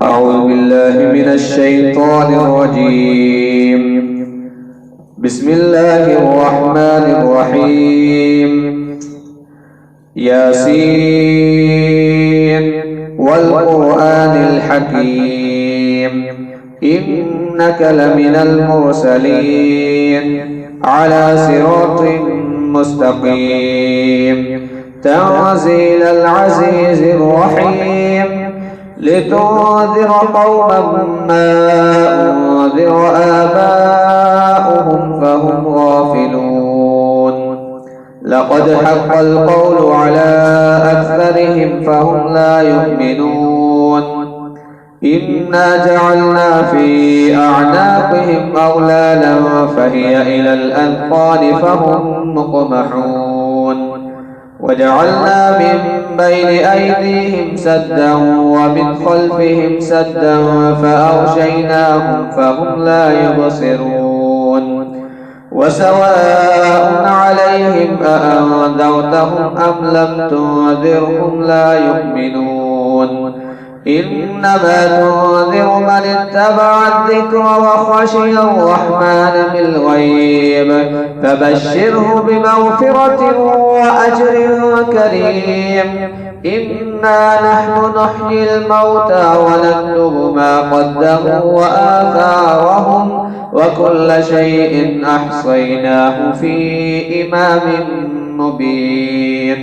أعوذ بالله من الشيطان الرجيم. بسم الله الرحمن الرحيم. ياسين والقرآن الحكيم إنك لمن المرسلين على صراط مستقيم تنزيل العزيز الرحيم لتنذر قوما ما أنذر آباؤهم فهم غافلون. لقد حق القول على أكثرهم فهم لا يؤمنون. إنا جعلنا في أعناقهم أغلالا فهي إلى الأذقان فهم مقمحون. وجعلنا من بين أيديهم سدا ومن خلفهم سدا فأغشيناهم فهم لا يبصرون. وسواء عليهم أأنذرتهم أم لم تنذرهم لا يؤمنون. إنما تنذر من اتبع الذكر وخشي الرحمن بالغيب فبشره بمغفرة وأجر كريم. إنا نحن نحيي الموتى ونكتب ما قدموا وآثارهم وكل شيء أحصيناه في إمام مبين.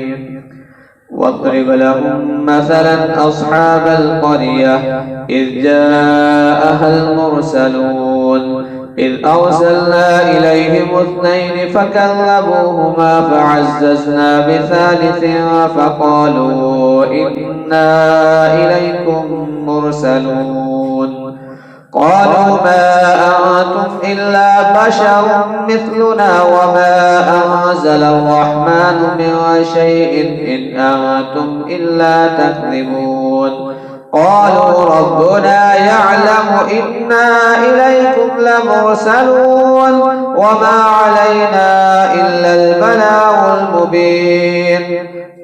واضرب لهم مثلا أصحاب القرية إذ جاءها المرسلون إذ أرسلنا إليهم 2 فكذبوهما فعززنا بثالث فقالوا إنا إليكم مرسلون. قالوا ما أنتم إلا بشر مثلنا وما أنزل الرحمن من شيء إن أنتم إلا تكذبون. قالوا ربنا يعلم إنا إليكم لمرسلون وما علينا إلا البلاغ المبين.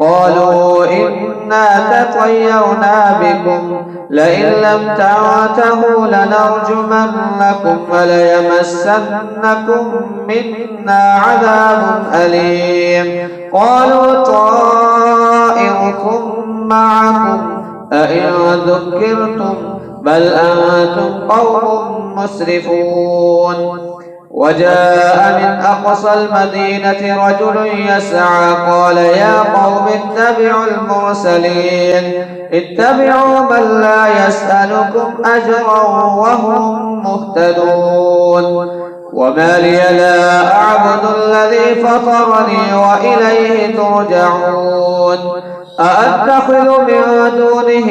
قالوا إنا تطيرنا بكم لئن لم تنتهوا لنرجمنكم وليمسنكم منا عذاب أليم. قالوا طائركم معكم أئن ذكرتم بل أنتم قوم مسرفون. وجاء من أقصى المدينة رجل يسعى قال يا قوم اتبعوا المرسلين اتبعوا من لا يسألكم أجرا وهم مهتدون. وما لي لا أعبد الذي فطرني وإليه ترجعون. أأتخذ من دونه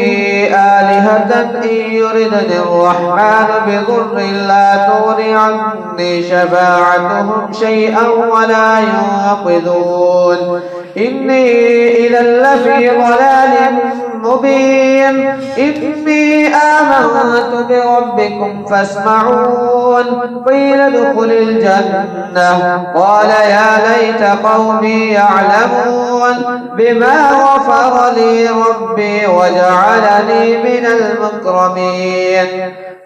آلهة إن يردني الرحمن بضر لا تغني عني شفاعتهم شيئا ولا ينقذون. إني إذا لفي ضلال مبين. إني آمنت بربكم فاسمعون. قيل ادخل الجنة قال يا ليت قومي يعلمون بما غفر لي ربي وجعلني من المكرمين.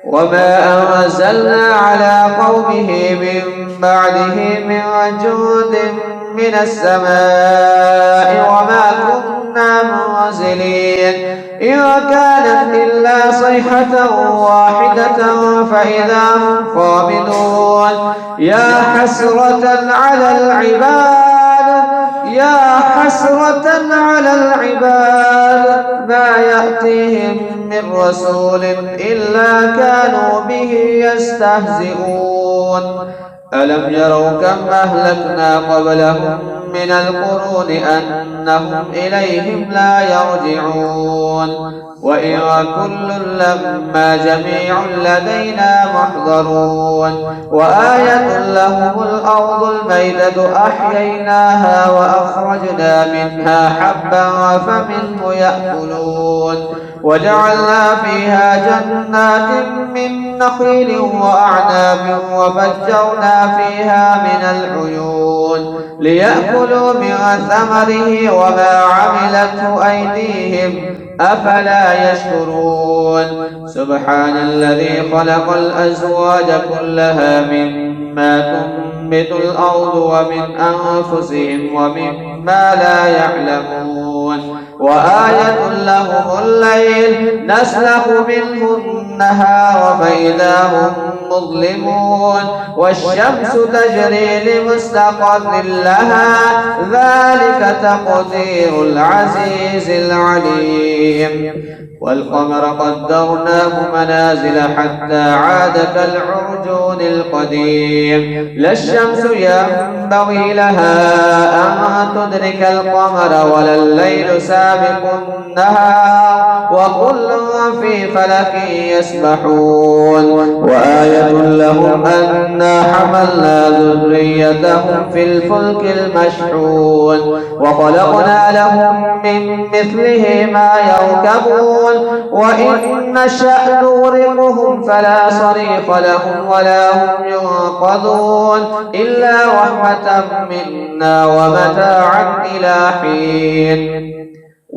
وما أنزلنا على قومه من بعده من جند من السماء وما كنا منزلين إن كانت إلا صيحة واحدة فإذا هم خامدون. يا حسرة على العباد يا حسرة على العباد ما يأتيهم من رسول إلا كانوا به يستهزئون. ألم يروا كم أهلكنا قبلهم من القرون أنهم إليهم لا يرجعون. وإن كل لما جميع لدينا محضرون. وآية لهم الأرض الميتة أحييناها وأخرجنا منها حبا فمنه يأكلون وجعلنا فيها جنات من نخيل وأعناب وفجرنا فيها من العيون ليأكلوا من ثمره وما عملته أيديهم أفلا يشكرون سبحان الذي خلق الأزواج كلها مما تنبت الأرض ومن أنفسهم ومما لا يعلمون وآية لهم الليل نسلخ منه النهار فإذا هم مظلمون والشمس تجري لمستقر لها ذلك تقدير العزيز العليم والقمر قدرناه منازل حتى عاد كالعرجون القديم لا الشمس ينبغي لها أن تدرك القمر ولا الليل سابق النهار وكل في فلك يسبحون وآية لهم أنا حملنا ذريتهم في الفلك المشحون وخلقنا لهم من مثله ما يركبون وإن نشأ نغرقهم فلا صريخ لهم ولا هم ينقذون إلا رحمة منا ومتاعا إلى حين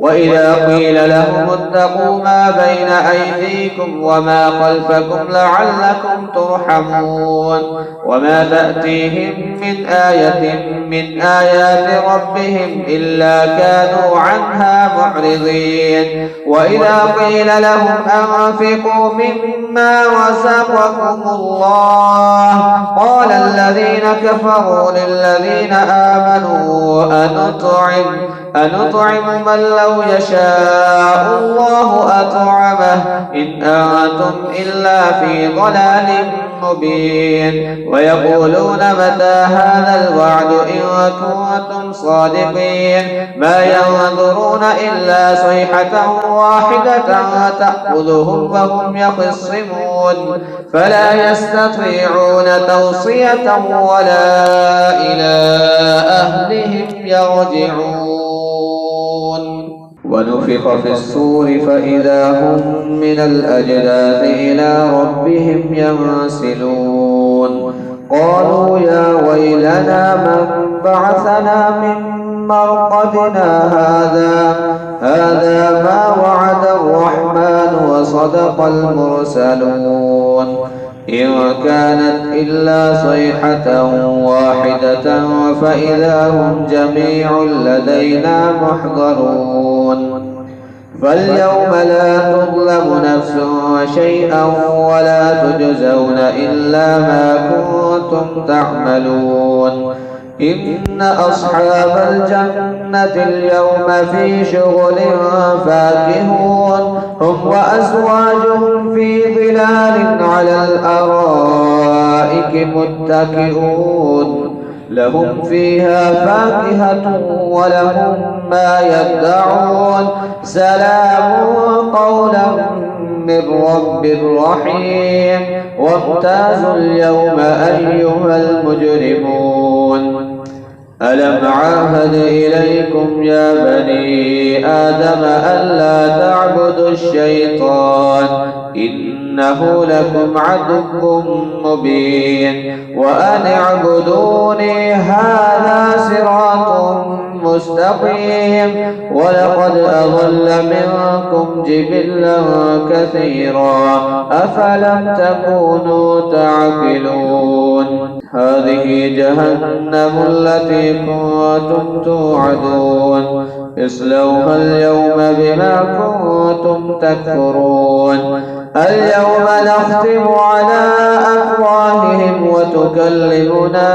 وإذا قيل لهم اتقوا ما بين أيديكم وما خلفكم لعلكم ترحمون وما تأتيهم من آية من آيات ربهم إلا كانوا عنها معرضين وإذا قيل لهم أنفقوا مما رزقكم الله قال الذين كفروا للذين آمنوا أنطعم من لو يشاء الله أطعمه إن أنتم إلا في ضلال مبين ويقولون متى هذا الوعد إن كنتم صادقين ما ينظرون إلا صيحة واحدة تأخذهم وهم يخصمون فلا يستطيعون توصية ولا إلى أهلهم يرجعون ونفخ في الصور فإذا هم من الأجداث إلى ربهم ينسلون قالوا يا ويلنا من بعثنا من مرقدنا هذا ما وعد الرحمن وصدق المرسلون إن كانت إلا صيحة واحدة فإذا هم جميع لدينا محضرون فاليوم لا تظلم نفس شيئا ولا تجزون إلا ما كنتم تعملون إن أصحاب الجنة اليوم في شغل فاكهون هم وأزواجهم في ظلال على الأرائك متكئون لهم فيها فاكهة ولهم ما يدعون سلام قولا من رب رحيم وامتازوا اليوم أيها المجرمون ألم عاهد إليكم يا بني آدم ألا تعبدوا الشيطان إنه لكم عدو مبين وأن اعبدوني هذا صراط مستقيم ولقد أضل منكم جبلا كثيرا أفلم تكونوا تعقلون هذه جهنم التي كنتم توعدون اصلوها اليوم بما كنتم تكفرون اليوم نختم على أفواههم وتكلمنا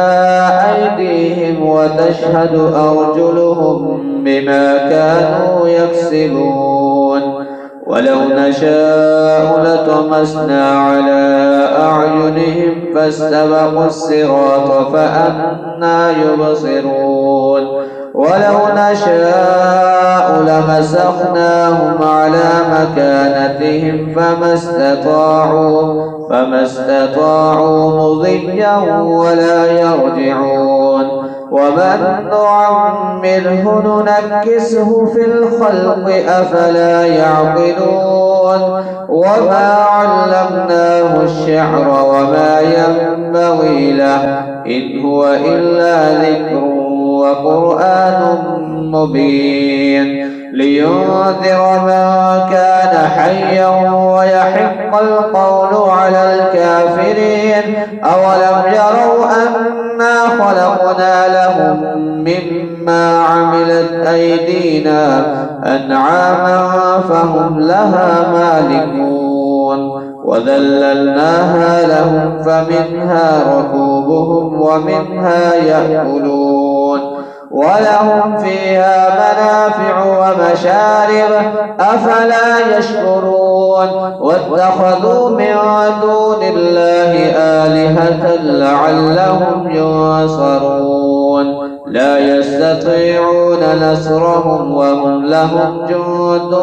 أيديهم وتشهد أرجلهم بما كانوا يكسبون ولو نشاء لطمسنا على أعينهم فاستبقوا الصراط فأنى يبصرون ولو نشاء لمسخناهم على مكانتهم فما استطاعوا مضيا ولا يرجعون ومن نعمره ننكسه في الخلق أفلا يعقلون وما علمناه الشعر وما ينبغي له إن هو إلا ذكر وقرآن مبين لينذر من كان حيا ويحق القول على الكافرين أولم يروا أنا خلقنا لهم مما عملت أيدينا أنعاما فهم لها مالكون وذللناها لهم فمنها ركوبهم ومنها يأكلون ولهم فيها منافع ومشارب أفلا يشكرون واتخذوا من دون الله آلهة لعلهم ينصرون لا يستطيعون نصرهم وهم لهم جند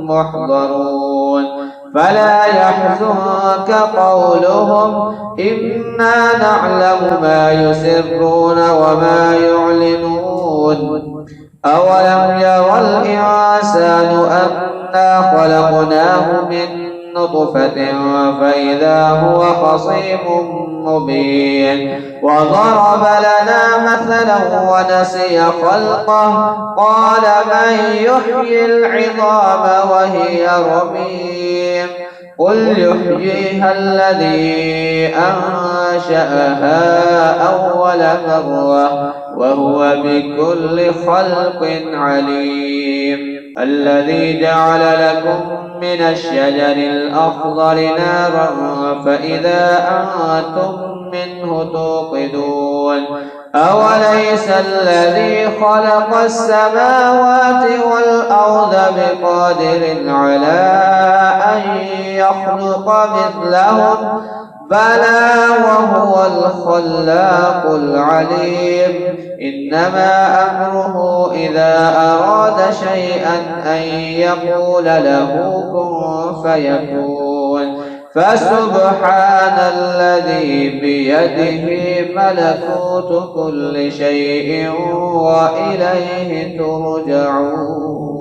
محضرون فلا يحزنك قولهم إنا نعلم ما يسرون وما يعلنون أولم يرى الإنسان أنا خلقناه من نطفة فإذا هو خصيم مبين وضرب لنا مثلا ونسي خلقه قال من يحيي العظام وهي رميم قل يحييها الذي أنشأها أول مرة وهو بكل خلق عليم الذي جعل لكم من الشجر الأخضر نارا فإذا أنتم منه توقدون أوليس الذي خلق السماوات والأرض بقادر على أن يخلق مثلهم بلى وهو الخلاق العليم إنما أمره إذا أراد شيئا أن يقول له كن فيكون فسبحان الذي بيده ملكوت كل شيء وإليه ترجعون.